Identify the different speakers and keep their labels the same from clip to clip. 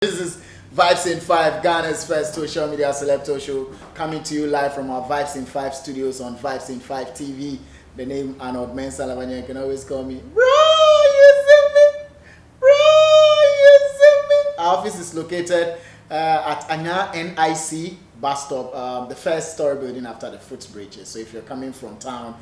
Speaker 1: This is Vibes in 5, Ghana's first social media celeb talk show, coming to you live from our Vibes in 5 studios on Vibes in 5 TV. The name Arnold, Elavanyo. You can always call me, bro, you see me? Bro, you see me? Our office is located at Anya NIC bus stop, the first story building after the footbridges. So if you're coming from town,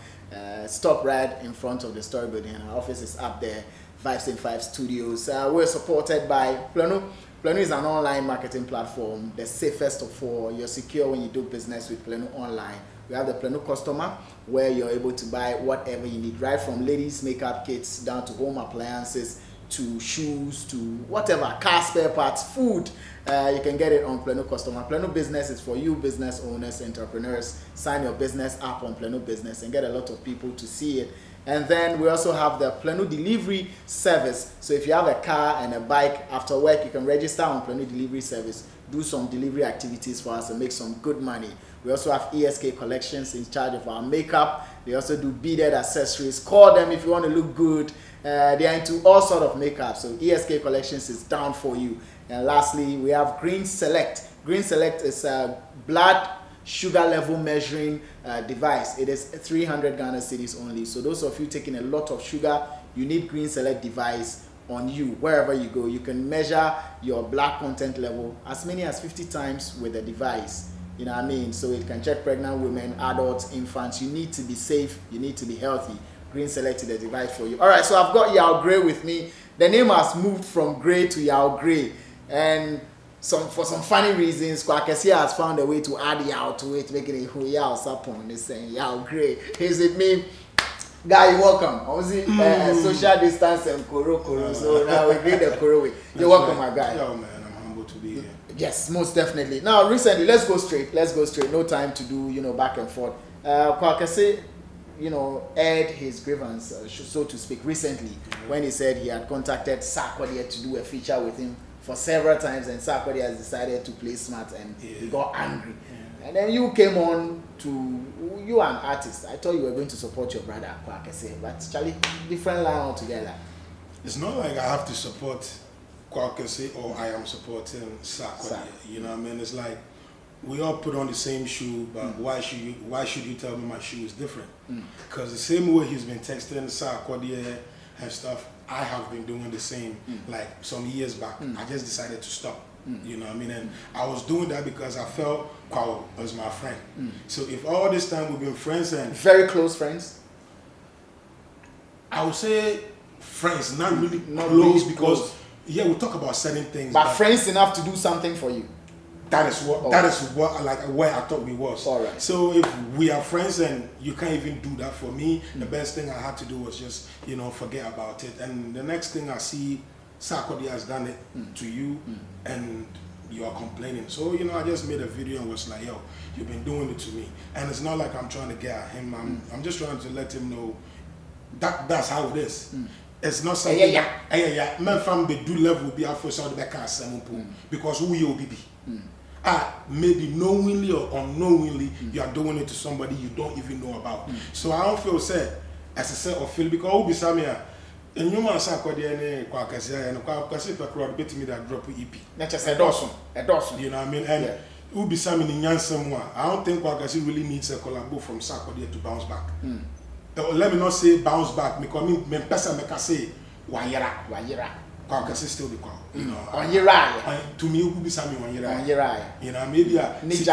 Speaker 1: stop right in front of the story building. Our office is up there, Vibes in 5 studios. We're supported by Plano. Plano is an online marketing platform, the safest of all. You're secure when you do business with Plano online. We have the Plano customer where you're able to buy whatever you need, right from ladies' makeup kits down to home appliances, to shoes, to whatever, car spare parts, food. You can get it on Plano Customer. Plano Business is for you business owners, entrepreneurs. Sign your business up on Plano Business and get a lot of people to see it. And then we also have the Plano Delivery Service. So if you have a car and a bike after work, you can register on Plano Delivery Service, do some delivery activities for us and make some good money. We also have ESK Collections in charge of our makeup. They also do beaded accessories. Call them if you want to look good. They are into all sort of makeup. So ESK Collections is down for you. And lastly, we have Green Select. Green Select is a blood sugar level measuring device. It is 300 Ghana cedis only. So those of you taking a lot of sugar, you need Green Select device on you wherever you go. You can measure your blood content level as many as 50 times with the device. You know what I mean? So it can check pregnant women, adults, infants. You need to be safe. You need to be healthy. Green Select is the device for you. All right, so I've got Yaw Grey with me. The name has moved from Grey to Yaw Grey, and for some funny reasons, Kwakesi has found a way to add Yaw to it, making it who Yaw Sapon is saying Yaw Grey. Here's with me. Guy, you're welcome. Obviously, social distance and koro. So now we greet the koro way. You're welcome, my guy.
Speaker 2: Yo, man, I'm humble to be here.
Speaker 1: Yes, most definitely. Now, recently, let's go straight. No time to do, back and forth. Kwakesi, aired his grievance, so to speak, recently when he said he had contacted Sarkodie to do a feature with him for several times, and Sarkodie has decided to play smart, and he got angry. And then you came on you are an artist. I thought you were going to support your brother, Kwakesi, but Charlie, different line altogether.
Speaker 2: It's not like I have to support Kwakesi or I am supporting Sarkodie. You know what I mean? It's like we all put on the same shoe, but why should you tell me my shoe is different? Because the same way he's been texting Sarkodie and stuff, I have been doing the same like some years back. I just decided to stop. You know what I mean? And I was doing that because I felt Kwao was my friend. So if all this time we've been friends and
Speaker 1: very close friends,
Speaker 2: I would say friends, not really close because we talk about certain things,
Speaker 1: but friends enough to do something for you.
Speaker 2: That is what like where I thought we was.
Speaker 1: All right.
Speaker 2: So if we are friends and you can't even do that for me, the best thing I had to do was just forget about it. And the next thing I see, Sarkodie has done it to you, and you are complaining. So I just made a video and was like, yo, you've been doing it to me, and it's not like I'm trying to get at him. I'm just trying to let him know that's how it is. It's not something. Man from the do level be after so the back because who you be. Maybe knowingly or unknowingly you are doing it to somebody you don't even know about. So I don't feel sad as I said or feel because who be Samia and you must have Kwakesi and Kwakesi for crowd bit me that drop EP.
Speaker 1: That's just a dozen. You
Speaker 2: know what I mean? And who be Sammy in Yansamwa. I don't think Kwakesi really needs a collabo from Sarkodie to bounce back. Let me not say bounce back because me person make say wayera. Kwakesi still the call. To me, who be Sammy 1 year. Maybe a Sika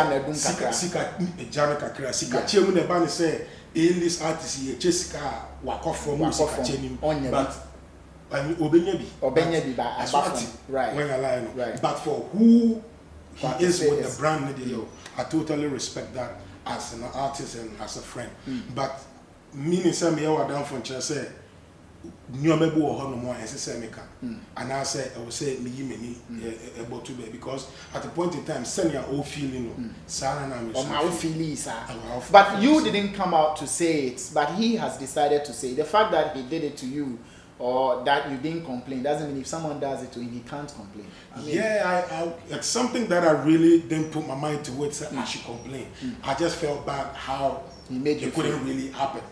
Speaker 2: Jamaica, Sika Chemu the band say, in this artist here, Jessica walk off from Chenim, but
Speaker 1: Obenyebi,
Speaker 2: right. When I lie, but for who he is with the brand, I totally respect that as an artist and as a friend. But me and Sammy are down from Chelsea. Nyomebu or no more SSMK. And I said, I will say, me, about to be because at the point in time, send your old feeling,
Speaker 1: but you didn't come out to say it, but he has decided to say it. The fact that he did it to you or that you didn't complain doesn't mean if someone does it to him, he can't complain.
Speaker 2: It's something that I really didn't put my mind to it, so I should complain. I just felt bad how it couldn't really happen.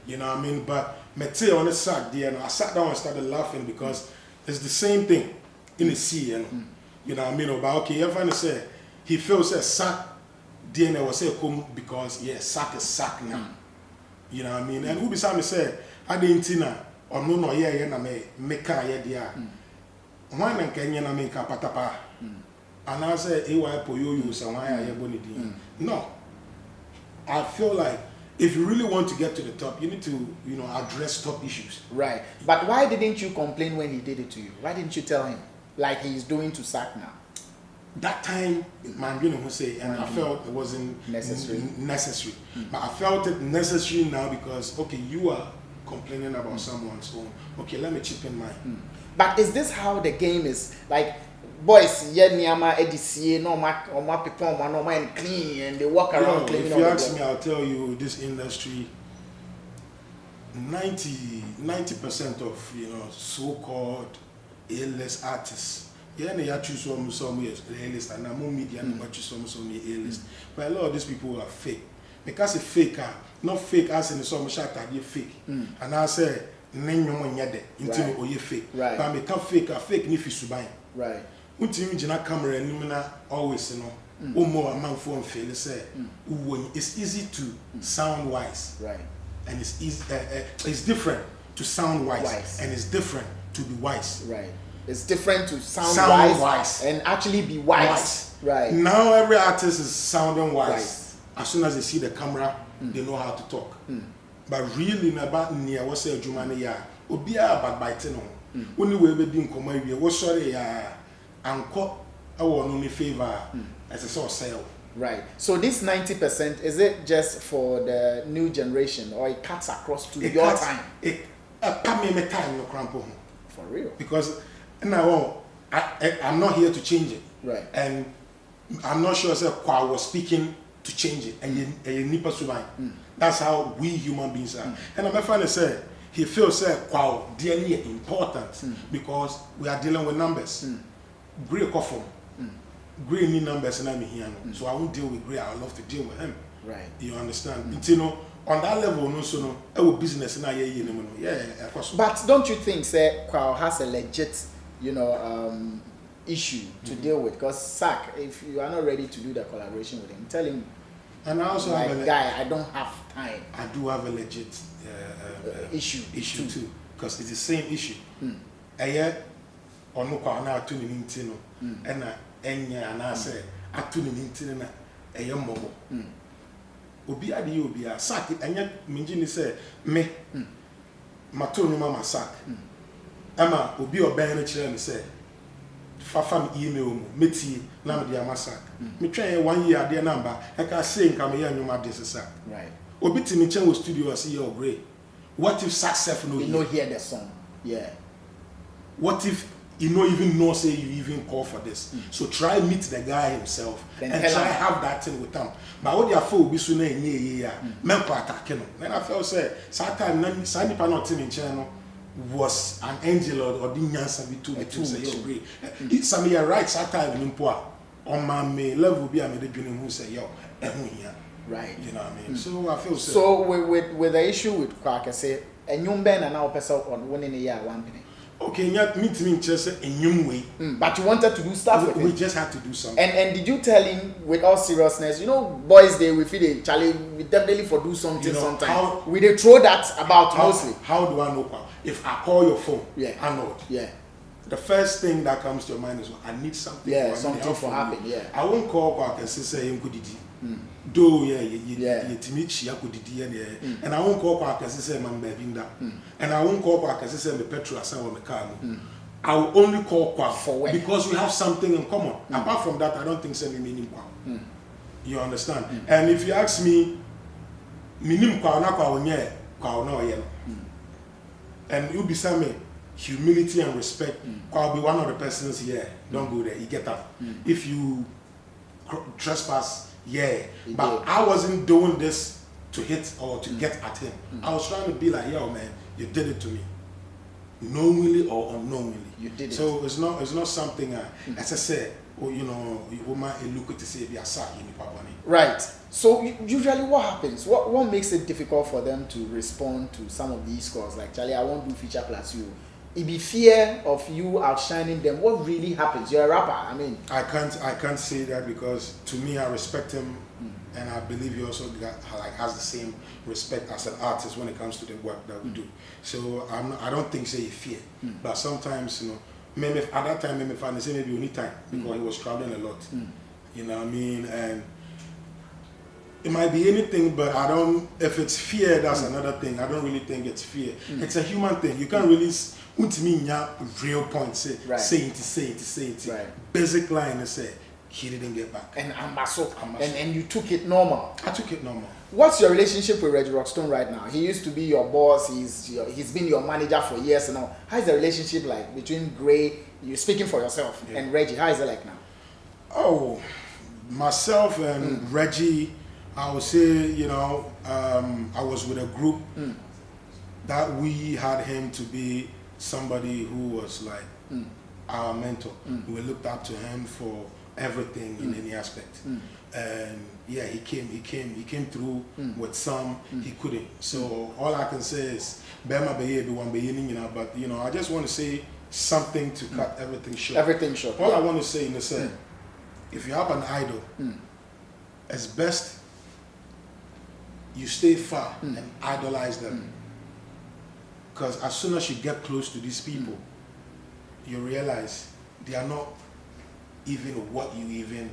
Speaker 2: You know what I mean? But Mete on the sack there, and I sat down and started laughing because it's the same thing in the sea. And You know what I mean? But okay, everyone say he feels a sack DNA was say come because yeah, sack is sack now. You know what I mean? And who beside me say I didn't know or no yeah na me ka yeah dia. One and Kenya na me ka patapa. And I say AY Poyo so why are you boni No. I feel like if you really want to get to the top, you need to, you know, address top issues.
Speaker 1: Right. But why didn't you complain when he did it to you? Why didn't you tell him like he's doing to Sack now?
Speaker 2: That time, man, you know, say, and I felt it wasn't necessary. But I felt it necessary now because, okay, you are complaining about someone's own. Okay, let me chip in mine.
Speaker 1: But is this how the game is? Like, boys, yeah, Niama, EDC, no, my people, no, man, clean, and they walk around cleaning.
Speaker 2: If you ask me, I'll tell you, this industry, 90% of, you know, so-called A-list artists, yeah, they choose some A-list, and I'm media, and choose some A-list. But a lot of these people are fake. Because it's fake, not fake as in some shot, they're fake. And I say, until you fake. But I make fake, if you buy.
Speaker 1: Right.
Speaker 2: Until you camera and always, you know, more among phone fail, say, it's easy to sound wise.
Speaker 1: Right.
Speaker 2: And it's easy, it's different to sound wise. And it's different to be wise.
Speaker 1: Right. It's different to sound wise and actually be wise. Right.
Speaker 2: Now every artist is sounding wise. As soon as they see the camera, they know how to talk. But really, about near what's a Jumani ya, Obia about biting on. Only way we being come here, what's sorry, and caught our only favor as a source sale.
Speaker 1: Right. So this 90%, is it just for the new generation or it cuts across to your time?
Speaker 2: It come me time no crampo.
Speaker 1: For real.
Speaker 2: Because now I'm not here to change it.
Speaker 1: Right.
Speaker 2: And I'm not sure I was speaking to change it. And you need to survive. That's how we human beings are. And I'm trying to say, he feels wow, DNA important because we are dealing with numbers. Gray coffin. Gray need numbers and I'm here. So I won't deal with Gray. I love to deal with him.
Speaker 1: Right.
Speaker 2: You understand? You know, on that level, no, so no, our business and yeah, of course.
Speaker 1: But don't you think, say, Kwao has a legit, you know, issue to deal with? Because Sack, if you are not ready to do the collaboration with him, tell him. And I also have a guy, I don't have time.
Speaker 2: I do have a legit
Speaker 1: issue
Speaker 2: too, because it's the same issue. Or no, now tuning into no, and and I say, I tuning into na a young mobile. Obi adi obi a Sack, and yet Minjini say, me, Matonu mama Sack. Emma, Obi or Banner chair, say. Fafam email meti na me dia masak me twen 1 year dia number I can say nka me ya nyuma this Sack
Speaker 1: right
Speaker 2: obi ti me chen wo studio as Yaw Grey. What if Sack self no
Speaker 1: hear the song? Yeah.
Speaker 2: What if you no even know say you even call for this? So try meet the guy himself then and try have that thing with him. But what their phone be so na enye ya men ko attack no. Then I felt say Satan na sani pa not in channel was an angel or the nyansa between say Yaw Grey. It's some year right Satan in poa on my level be am the dream who say yo here.
Speaker 1: Right.
Speaker 2: You know what I mean? So I feel
Speaker 1: so with the issue with Kwaka say enyum ben na now person on winning a year one penny.
Speaker 2: Okay, not me just a new way.
Speaker 1: But you wanted to do stuff with him.
Speaker 2: We just had to do something.
Speaker 1: And did you tell him with all seriousness, you know, boys they we feel they Charlie we definitely for do something you know, sometime. We they throw that about mostly.
Speaker 2: How do I know? If I call your phone, Arnold.
Speaker 1: Yeah.
Speaker 2: The first thing that comes to your mind is I need something.
Speaker 1: Yeah, something for happen. Yeah.
Speaker 2: I won't call Kwaka and say him good do you teach Yakudidi and I won't call Kwaka and say man bevinda and I won't call Kwaka and say me petrol as I want car. I will only call Kwaka because we have something in common. Apart from that, I don't think send me meaning Kwaka. You understand? And if you ask me, minim Kwaka na Kwaka Kwaka no yellow. And you be me humility and respect. Kwaka be one of the persons here. Don't go there. You get up. If you trespass. But I wasn't doing this to hit or to get at him. I was trying to be like, yo, man, you did it to me, knowingly or unknowingly.
Speaker 1: You did it.
Speaker 2: So it's not something. As I said, you know, you might look at to say if you are
Speaker 1: right. So usually, what happens? What makes it difficult for them to respond to some of these calls? Like, Charlie, I won't do feature plus you. it be fear of you outshining them. What really happens? You're a rapper. I mean,
Speaker 2: I can't say that because to me I respect him, and I believe he also has the same respect as an artist when it comes to the work that we do. So I don't think say fear, but sometimes maybe at that time maybe find say maybe only time because he was traveling a lot. You know what I mean? And it might be anything, but I don't. If it's fear, that's another thing. I don't really think it's fear. It's a human thing. You can't really. Real point say it.
Speaker 1: Right.
Speaker 2: Basic line is say he didn't get back.
Speaker 1: And and you took it normal.
Speaker 2: I took it normal.
Speaker 1: What's your relationship with Reggie Rockstone right now? He used to be your boss. He's been your manager for years now. How is the relationship like between Grey? You're speaking for yourself and Reggie. How is it like now?
Speaker 2: Oh, myself and Reggie, I would say I was with a group that we had him to be somebody who was like our mentor. We looked up to him for everything in any aspect. And yeah, he came through with some he couldn't. So all I can say is but I just want to say something to cut everything short.
Speaker 1: Everything short.
Speaker 2: All I want to say is if you have an idol, it's best you stay far and idolize them. Because as soon as you get close to these people, you realize they are not even what you even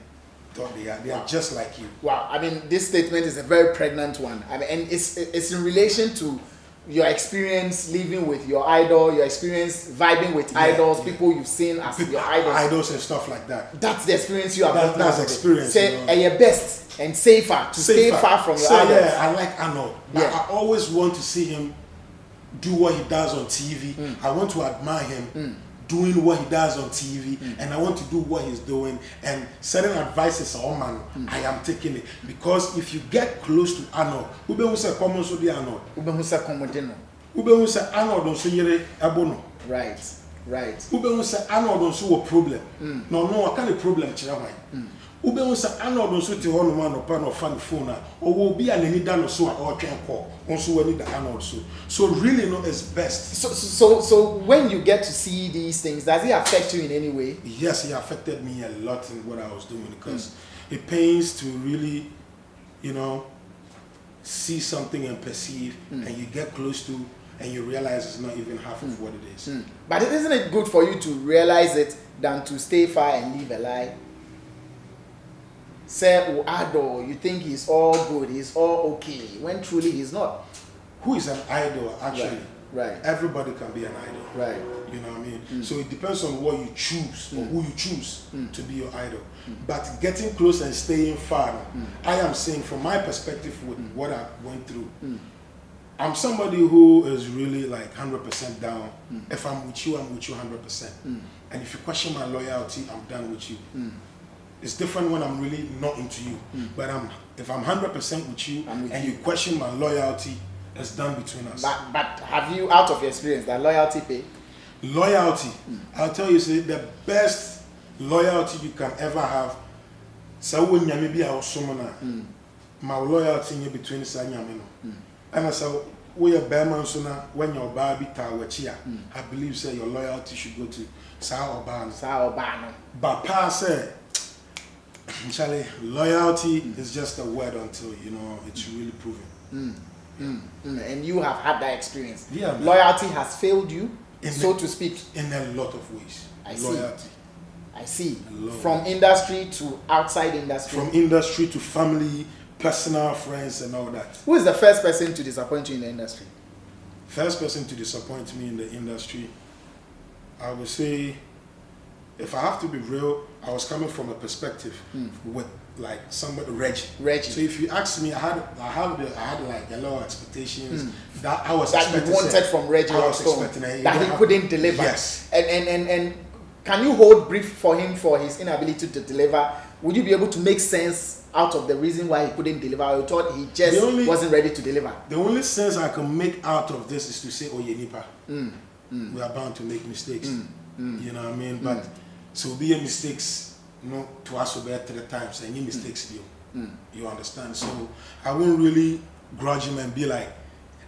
Speaker 2: thought they are. They are just like you.
Speaker 1: Wow. I mean, this statement is a very pregnant one. I mean, and it's in relation to your experience living with your idol, your experience vibing with idols, people you've seen as your
Speaker 2: idols and stuff like that.
Speaker 1: That's the experience you have.
Speaker 2: That's experience.
Speaker 1: Say your best and safer to stay far from your idols.
Speaker 2: Yeah, I like Arnold. I always want to see him do what he does on TV. I want to admire him doing what he does on TV, and I want to do what he's doing. And certain advices on man, I am taking it because if you get close to Arnold, ube say common so the Arnold.
Speaker 1: Ube say common deno.
Speaker 2: Ube say Arnold don't so yere abono.
Speaker 1: Right.
Speaker 2: Ube say Arnold don't so a problem. No, what kind of problem chira why? Ube say Arnold don't so te ho no man no pa no fan phone or will be an any dan so or twen call. Also we need the Arnold so really no is best.
Speaker 1: So when you get to see these things, does it affect you in any way?
Speaker 2: Yes, it affected me a lot in what I was doing because it pains to really, see something and perceive and you get close to and you realize it's not even half of what it is.
Speaker 1: But isn't it good for you to realize it than to stay far and live a lie? Say idol, you think he's all good, he's all okay, when truly he's not.
Speaker 2: Who is an idol actually?
Speaker 1: Right.
Speaker 2: Everybody can be an idol.
Speaker 1: Right.
Speaker 2: You know what I mean? So it depends on what you choose or who you choose to be your idol. But getting close and staying far, I am saying from my perspective with what I went through, I'm somebody who is really like 100% down. If I'm with you 100%. And if you question my loyalty, I'm done with you. It's different when I'm really not into you. But if I'm 100% with you and you question my loyalty, it's done between us.
Speaker 1: But have you, out of your experience, that loyalty pay?
Speaker 2: Loyalty. I'll tell you, say the best loyalty you can ever have. So when you maybe I was someone, my loyalty in between Sanyamino. And I said, we are Berman sooner when your baby tawachia. I believe say your loyalty should go to Sao Obano. But Pa said, Charlie, loyalty is just a word until it's really proven.
Speaker 1: And you have had that experience.
Speaker 2: Yeah,
Speaker 1: loyalty has failed you, so to speak.
Speaker 2: In a lot of ways.
Speaker 1: I see. From industry to outside industry.
Speaker 2: From industry to family, personal friends and all that.
Speaker 1: Who is the first person to disappoint you in the industry?
Speaker 2: First person to disappoint me in the industry, I would say, if I have to be real, I was coming from a perspective with like somebody Reggie. So if you ask me, I had like a lot of expectations that I was
Speaker 1: that you wanted from Reggie Rockstone, that he couldn't deliver.
Speaker 2: Yes.
Speaker 1: And can you hold brief for him for his inability to deliver? Would you be able to make sense out of the reason why he couldn't deliver? Or you thought he just wasn't ready to deliver?
Speaker 2: The only sense I can make out of this is to say, oh, Yenipa, we are bound to make mistakes. You know what I mean? But so be a mistakes, to us over 3 times, any mistakes you understand. So I won't really grudge him and be like,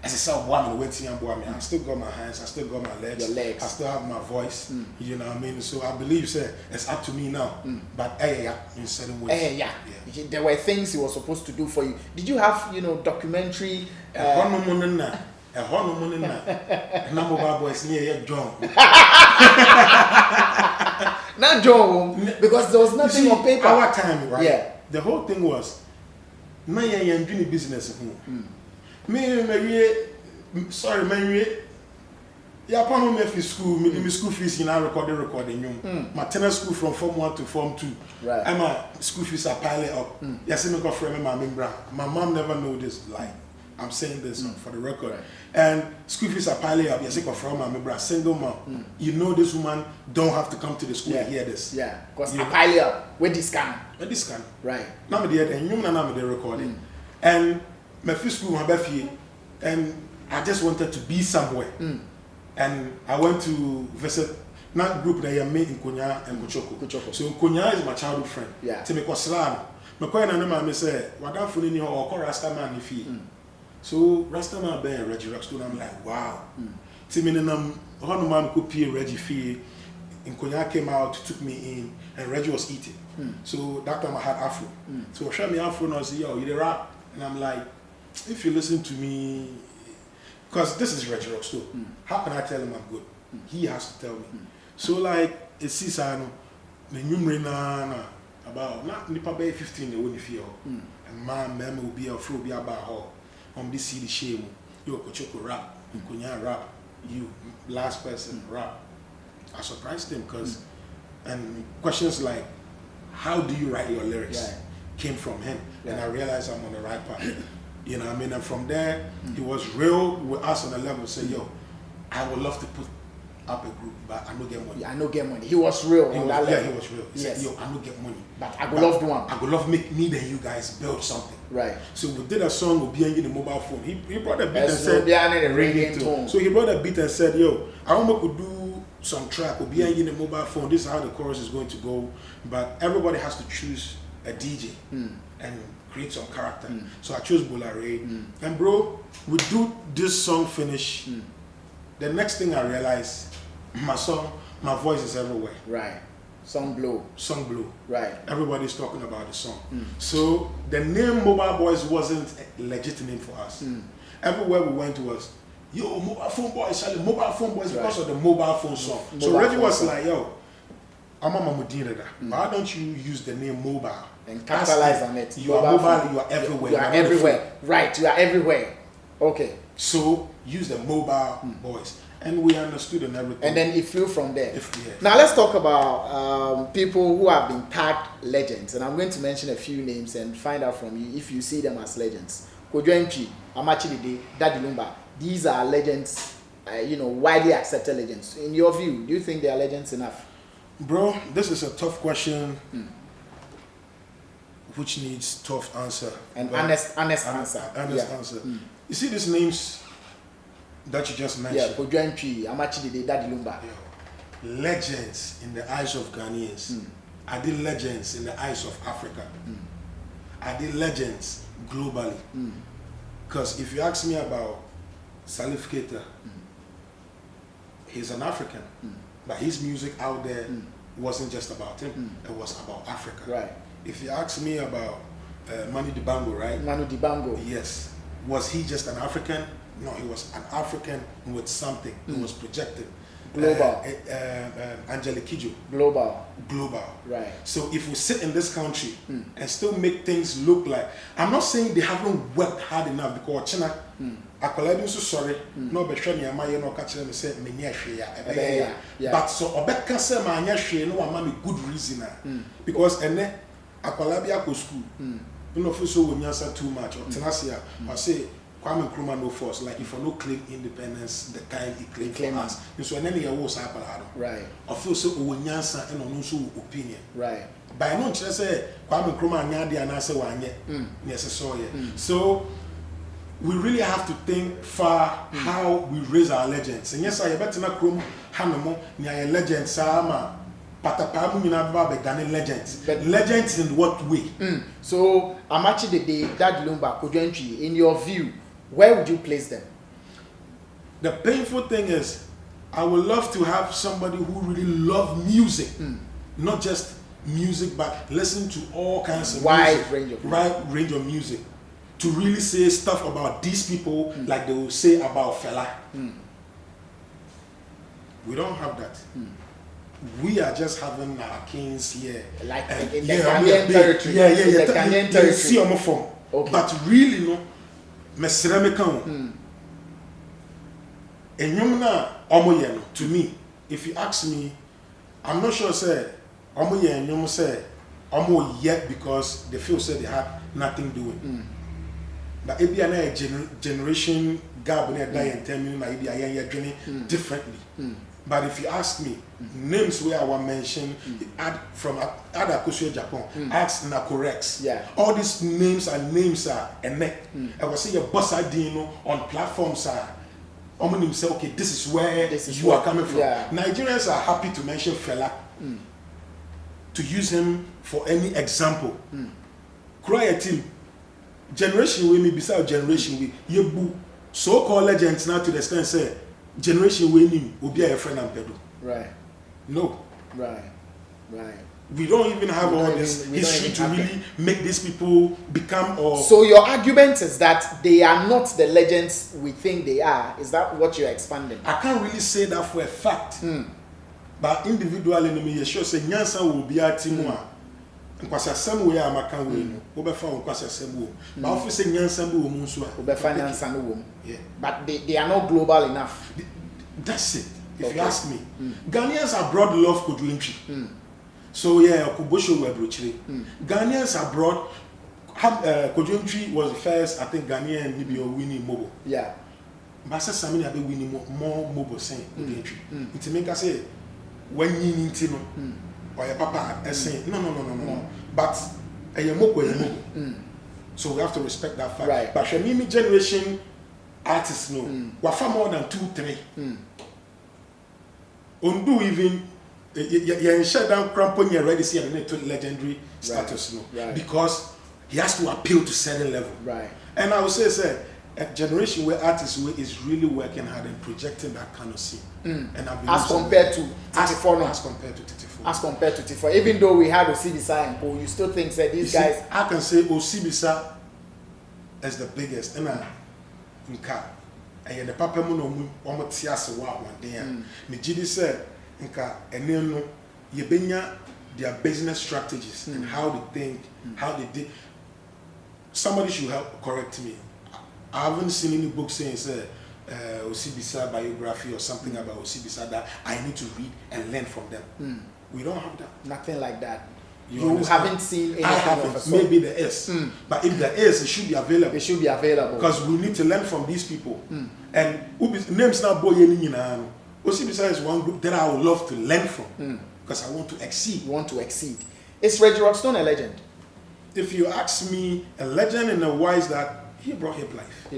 Speaker 2: as a self woman waiting and boy, I still got my hands, I still got my legs,
Speaker 1: Your legs.
Speaker 2: I still have my voice. You know what I mean? So I believe say it's up to me now. But in certain ways.
Speaker 1: There were things he was supposed to do for you. Did you have, documentary?
Speaker 2: A number boys near John.
Speaker 1: Not John, because there was nothing on paper.
Speaker 2: Our time, right?
Speaker 1: Yeah.
Speaker 2: The whole thing was, now you're doing business. Me, sorry, man, yeah, upon me for school, me school fees in our recording. My tennis school from Form 1 to Form 2.
Speaker 1: Right.
Speaker 2: And my school fees are piling up. Yes, I got friend my membra. My mom never know this. Like, I'm saying this for the record.
Speaker 1: Right.
Speaker 2: And school fees are piling up. Yes, I got friend my membra. Single mom. You know this woman don't have to come to the school and hear this.
Speaker 1: Yeah, because I pile up with this kind.
Speaker 2: With this kind.
Speaker 1: Right.
Speaker 2: Now me there, and you know the recording. And my first school my birthday, and I just wanted to be somewhere. And I went to visit that group that I met in Konya and Kuchoko. So Konya is my childhood friend.
Speaker 1: Yeah.
Speaker 2: To me Koslano. My coin and I say, what I'm feeling you or call Rastaman if he. So Rastaman bear Reggie Rockstone, I'm like, wow. To me, one man could pay Reggie fee. In Konya came out, took me in, and Reggie was eating. So that time I had Afro. So show me Afro and I say, yo, you rap? And I'm like, if you listen to me, because this is Reggie Rockstone, how can I tell him I'm good? He has to tell me. So like, it's Sisano, the numerator about not nipa bay 15 the way you feel. And man, memo will be a fruit be about her. On this CD shame, you Kochoko rap, you Konya rap, you last person rap. I surprised him because, and questions like, how do you write your lyrics? Came from him, and I realized I'm on the right path. You know what I mean? And from there, he was real with us on the level. Say, yo, I would love to put up a group, but I don't get money.
Speaker 1: I don't get money. He was real on that level.
Speaker 2: Yeah, he was real. He said, yo, I don't get money.
Speaker 1: But I would love one.
Speaker 2: I would love make me and you guys build something.
Speaker 1: Right.
Speaker 2: So we did a song with being in the mobile phone. He brought a beat and said,
Speaker 1: ringing
Speaker 2: so he brought a beat and said, yo, I want to do some track with being in the mobile phone. This is how the chorus is going to go. But everybody has to choose a DJ and create some character. So I chose Bolare. And bro, we do this song finish. The next thing I realized, my song, my voice is everywhere.
Speaker 1: Right. Song blow.
Speaker 2: Song blow.
Speaker 1: Right.
Speaker 2: Everybody's talking about the song. So the name Mobile Boys wasn't a legit name for us. Everywhere we went was, yo, Mobile Phone Boys, Mobile Phone Boys, because of the mobile phone song. So Reggie was like, yo, I'm a Mamudina. Why don't you use the name Mobile?
Speaker 1: And capitalize on it.
Speaker 2: You are mobile, you are everywhere.
Speaker 1: You are everywhere. Right, you are everywhere. Okay.
Speaker 2: So use the Mobile Boys. And we understood and everything.
Speaker 1: And then it flew from there. Now let's talk about people who have been tagged legends. And I'm going to mention a few names and find out from you if you see them as legends. Kojo, Antwi, Amakye Dede, Daddy Lumba. These are legends, widely accepted legends. In your view, do you think they are legends enough?
Speaker 2: Bro, this is a tough question, which needs tough answer.
Speaker 1: And honest answer.
Speaker 2: Honest answer. You see these names that you just mentioned?
Speaker 1: Yeah, Kojo, Antwi, Amakye Dede, Daddy Lumba.
Speaker 2: Legends in the eyes of Ghanaians. Are they legends in the eyes of Africa? Are they legends globally? Because if you ask me about Salif Keita, he's an African, but his music out there wasn't just about him, it was about Africa.
Speaker 1: Right.
Speaker 2: If you ask me about Manu Dibango, right?
Speaker 1: Manu Dibango.
Speaker 2: Yes. Was he just an African? No, he was an African with something. He was projected.
Speaker 1: Global.
Speaker 2: Angelique Kidjo.
Speaker 1: Global.
Speaker 2: Right. So if we sit in this country and still make things look like, I'm not saying they haven't worked hard enough because China, akwaladu so sorry, no be hwe ne ma ye no ka kire me say me nya hwe ya. But so obeka say ma nya hwe no wa ma me good reason because ene akwaladu akọ school. You know, so we answer too much. Or Tenasia, I say, Kwame Nkrumah no force. Like if I no claim independence, the time he claimed for us. And so then he was
Speaker 1: right.
Speaker 2: I feel so we answer and on also opinion.
Speaker 1: Right.
Speaker 2: By no chance say Kwame Nkrumah nyadi and answer one yet. Yes, so yeah. So we really have to think far how we raise our legends. And yes, I better not Krum Hanamo nya legends sama. Patapamu minaba begane legends. But legends in what way?
Speaker 1: So Amakye Dede, Daddy Lumba, Kojo, Antwi, in your view, where would you place them?
Speaker 2: The painful thing is, I would love to have somebody who really love music, not just music, but listen to all kinds of
Speaker 1: wide
Speaker 2: range of music, to really say stuff about these people like they will say about Fela. We don't have that. We are just having our kings here,
Speaker 1: like in the Ghanaian territory. The Ghanaian territory.
Speaker 2: See on form.
Speaker 1: Okay.
Speaker 2: But really, no, mesreme kan. To me, if you ask me, I'm not sure say say yet because they feel say they have nothing doing. But if you are a generation gap when die and tell me maybe I am journey differently. But if you ask me, names where I want mention from other countries, Japan, ask na corrects.
Speaker 1: Yeah.
Speaker 2: All these names are and I was say your boss idea on platforms are. Omonim say, okay, this is where you are coming from.
Speaker 1: Yeah.
Speaker 2: Nigerians are happy to mention Fela, to use him for any example. Cry team, generation we me beside generation we yebu so-called legends now to the extent say generation we him will be a friend and pedo.
Speaker 1: Right.
Speaker 2: No.
Speaker 1: Right.
Speaker 2: We don't even have all this history to really make these people become or.
Speaker 1: So your argument is that they are not the legends we think they are. Is that what you're expanding?
Speaker 2: I can't really say that for a fact. But individually, you sure say Nyansa will be a team. Because the same way I'm a can win. Over found because the same way. But if you say Nyansa will Munsua,
Speaker 1: over finance and woman. Yeah. But they are not global enough.
Speaker 2: That's it. If you ask me, Ghanaians abroad love Kojo. So yeah, Kubosho were brutally. Ghanaians abroad, Kojo was the first, I think, Ghanaian maybe winning mobile.
Speaker 1: Yeah.
Speaker 2: But I said something about winning more mobile saying Kojo. It make us say when you need to know or your papa saying no. But a mobile. So we have to respect that fact.
Speaker 1: Right.
Speaker 2: But Shamimi generation artists know we're far more than 2-3. Undo even. You shut down Crampon, you're ready to see a legendary status, because he has to appeal to certain level.
Speaker 1: Right.
Speaker 2: And I would say, a generation where artists is really working hard and projecting that kind of scene. And
Speaker 1: as compared to Titifo,
Speaker 2: as compared to
Speaker 1: Titifo, even though we had Osibisa and Paul, you still think that these guys.
Speaker 2: I can say Osibisa is the biggest. And the Papa Mono Omotias one day. Mijidi said. And their business strategies and how they think, how they did. Somebody should help correct me. I haven't seen any book saying Osibisa biography or something about Osibisa that I need to read and learn from them. We don't have that.
Speaker 1: Nothing like that. You haven't seen anything.
Speaker 2: I haven't. Maybe there is. But if there is, it should be available.
Speaker 1: It should be available.
Speaker 2: Because we need to learn from these people. And names now boy Osibisa is one group that I would love to learn from because I want to exceed.
Speaker 1: You want to exceed. Is Reggie Rockstone a legend?
Speaker 2: If you ask me, a legend in the wise that he brought hip life.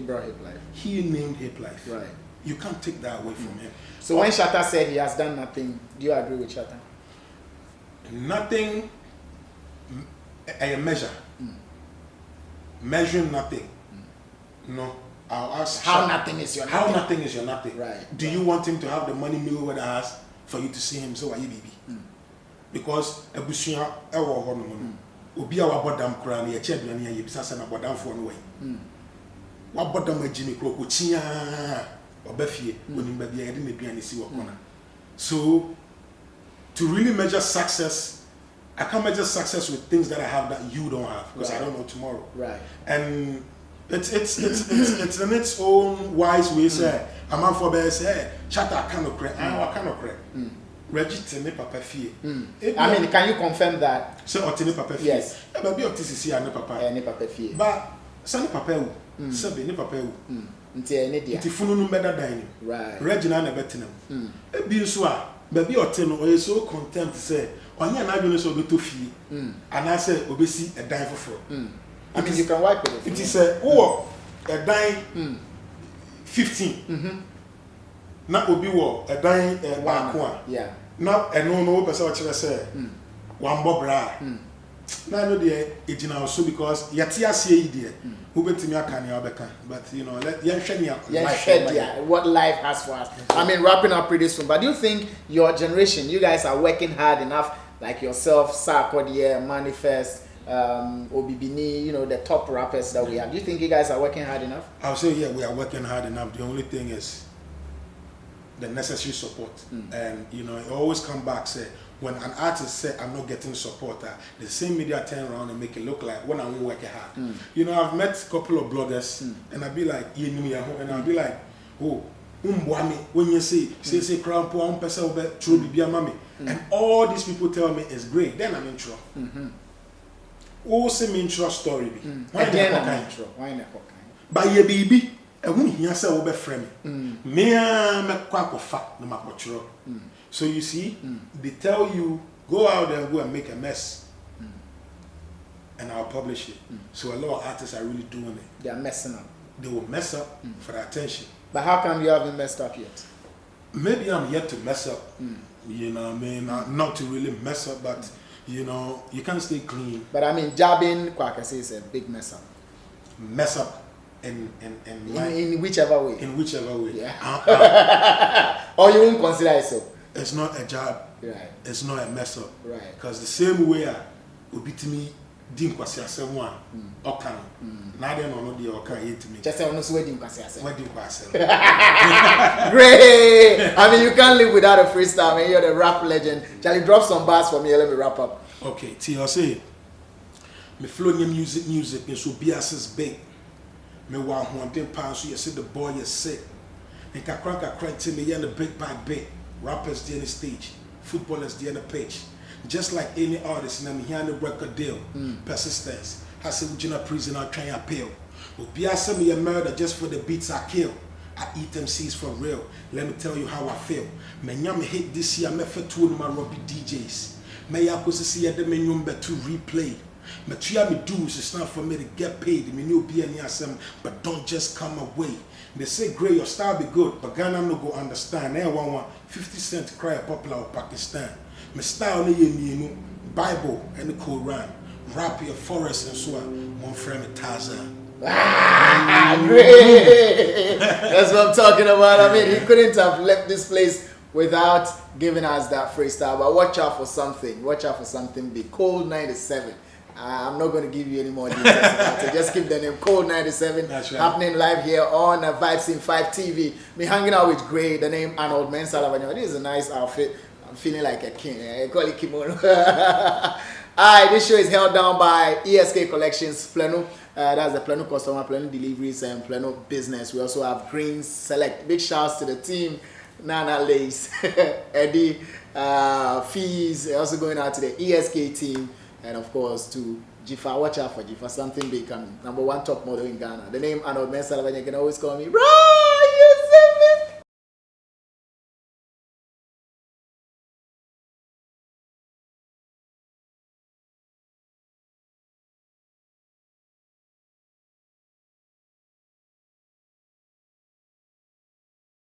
Speaker 2: He named hip life. Right. You can't take that away from him.
Speaker 1: So when Shatta said he has done nothing, do you agree with Shatta?
Speaker 2: Nothing. A measure. Measuring nothing. No. I'll ask
Speaker 1: how nothing is your nothing.
Speaker 2: How nothing is your nothing.
Speaker 1: Right.
Speaker 2: Do you want him to have the money Mayweather has for you to see him? So are you baby? Because Ebusia ewo ho no. Obi a wabodam kura na ye che aduane ye bisa se na bodam fo no way. Wabodam agimi kro ko chia obafie onim ba bia ye de na aduane si wo kona. So to really measure success, I can't measure success with things that I have that you don't have because I don't know tomorrow.
Speaker 1: Right.
Speaker 2: And it's in its own wise way. Say, I'm out for best. Say, Shatta cannot cry. I cannot cry. Register me papa fee.
Speaker 1: I mean, can you confirm that?
Speaker 2: So, otini papa fee.
Speaker 1: Yes.
Speaker 2: Baby, otisi ane papa.
Speaker 1: Ane papa fee.
Speaker 2: But sani papa u. Sabi ni papa u.
Speaker 1: Nti ene dia.
Speaker 2: Nti funu no better dining.
Speaker 1: Right.
Speaker 2: Regina na betina. Ebi nso a, baby otino oye so content say, onye na adwene so obeto fee. Ana say obesi a dine for.
Speaker 1: I mean, you can wipe it.
Speaker 2: It is a dime 15. Not will be a dime back one.
Speaker 1: Yeah.
Speaker 2: Now, no person what you say. One bob bra. Na no dey it now so because yati ase there who betimi aka ne obeka but you know let yen hwe
Speaker 1: what life has for us. I mean wrapping up pretty soon, but do you think your generation, you guys are working hard enough, like yourself, Sarkodie, Manifest, Obibini, you know, the top rappers that we have? Do you think you guys are working hard enough?
Speaker 2: I'll say yeah, we are working hard enough. The only thing is the necessary support. And you know, it always come back say when an artist say I'm not getting support, the same media turn around and make it look like when I'm working hard. You know, I've met a couple of bloggers and I'll be like, and I'll be like, oh, when you say crown poor one person over true bibia mami. And all these people tell me it's great, then I'm in trouble. Oh, say me intro story be. Why intro? Why not? By your baby, and when he answer over frame me no makotro. So you see, they tell you go out there and go and make a mess, and I'll publish it. So a lot of artists are really doing it.
Speaker 1: They are messing up.
Speaker 2: They will mess up for the attention.
Speaker 1: But how come you haven't messed up yet?
Speaker 2: Maybe I'm yet to mess up. You know what I mean? Not to really mess up, but you know, you can't stay clean.
Speaker 1: But I mean, jabbing, Kwakase is a big mess up.
Speaker 2: Mess up in
Speaker 1: whichever way.
Speaker 2: In whichever way.
Speaker 1: Yeah. Or you won't consider it so.
Speaker 2: It's not a job.
Speaker 1: Right.
Speaker 2: It's not a mess up.
Speaker 1: Right.
Speaker 2: Because the same way I would be to me, didn't kwasi someone okan. Now they know the okan yet to me.
Speaker 1: Just say on no wedding kwasi.
Speaker 2: Wedding kwasi.
Speaker 1: Great. I mean, you can't live without a freestyle, man. You're the rap legend. Charlie, drop some bars for me. Let me wrap up.
Speaker 2: Okay. TLC. Me flow new music. Me so biases big. Me wa wanting pounds. So you see the boy is sick. Me kakra to me and the big by big. Rappers there on the stage, footballers there on the pitch. Just like any artist, I'm here on the record deal. Persistence. I say, we're in a prison, I'll try and appeal. But be asking me a murder just for the beats I kill. I eat MCs for real. Let me tell you how I feel. Man, I'm hit this year, I'm for two of my Robbie DJs. May I go see the menu to replay. But try me do it's not for me to get paid. Me new be any asem, but don't just come away. They say, Grey, your style be good, but Ghana no go understand. They want 50 Cent cry popular of Pakistan. My style ni Bible and the Quran. Rap your forest and so on. One frame of Tarzan.
Speaker 1: Great! That's what I'm talking about. I mean, he couldn't have left this place without giving us that freestyle. But watch out for something. Watch out for something big. Cold 97. I'm not going to give you any more details about it. Just keep the name Cold 97.
Speaker 2: That's right.
Speaker 1: Happening live here on Vibes in 5 TV. Me hanging out with Grey, the name Arnold Elavanyo. This is a nice outfit. I'm feeling like a king. I call it kimono. Alright, this show is held down by ESK Collections, Plano. That's the Plano customer, Plano deliveries, and Plano business. We also have Greens Select. Big shouts to the team. Nana Lace, Eddie, Fees. Also going out to the ESK team. And of course to Jifa, watch out for Jifa, something big coming. #1 top model in Ghana. The name Arnold Elavanyo, you can always call me, bro!